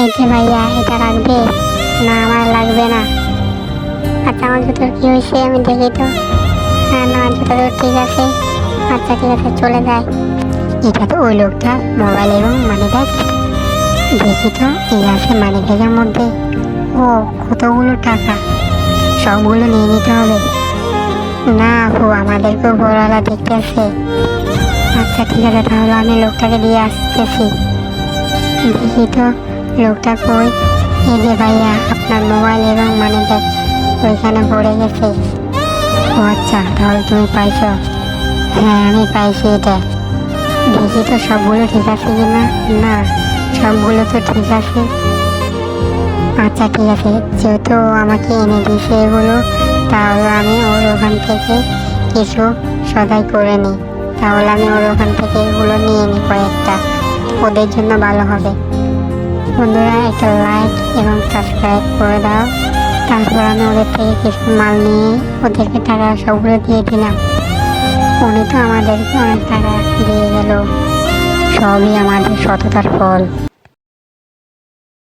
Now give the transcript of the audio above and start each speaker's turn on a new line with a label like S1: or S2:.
S1: এই যে ভাইয়া, এটা রাখবে না? আমার লাগবে না। আচ্ছা, আমার জুতোর কি হয়েছে আমি দেখি তো। হ্যাঁ, না, জুতো তো ঠিক আছে। আচ্ছা ঠিক আছে, চলে যায়। এটা তো ওই লোকটা মোবাইল এবং মানি ব্যাগ। দেখি তো এই আছে মানি ব্যাগের মধ্যে। ও, কতগুলো টাকা! সবগুলো নিয়ে নিতে হবে। না আপু, আমাদেরকেও বড়ওয়ালা দেখতে আছে। আচ্ছা ঠিক আছে, তাহলে আমি লোকটাকে দিয়ে আসতেছি। দেখি তো লোকটা কই। এই যে ভাইয়া, আপনার মোবাইল এবং মানি ব্যাগ ওইখানে পড়ে গেছে। ও আচ্ছা, তাহলে তুমি পাইছো? হ্যাঁ, আমি পাইছি এটা। দেখি তো সবগুলো ঠিক আছে কিনা। না, সবগুলো তো ঠিক আছে। আচ্ছা ঠিক আছে, যেহেতু ও আমাকে এনে দিয়েছে এগুলো, তাহলে আমি ওর ওখান থেকে কিছু সদাই করে নিই। তাহলে আমি ওর ওখান থেকে এগুলো নিয়ে নিই কয়েকটা, ওদের জন্য ভালো হবে। বন্ধুরা, একটা লাইক এবং সাবস্ক্রাইব করে দাও। তারপর আমি ওদের থেকে কিছু মাল নিয়ে ওদেরকে টাকা সবগুলো দিয়ে দিলাম। উনি তো আমাদেরকে অনেক টাকা দিয়ে গেল। সবই আমাদের সততার ফল।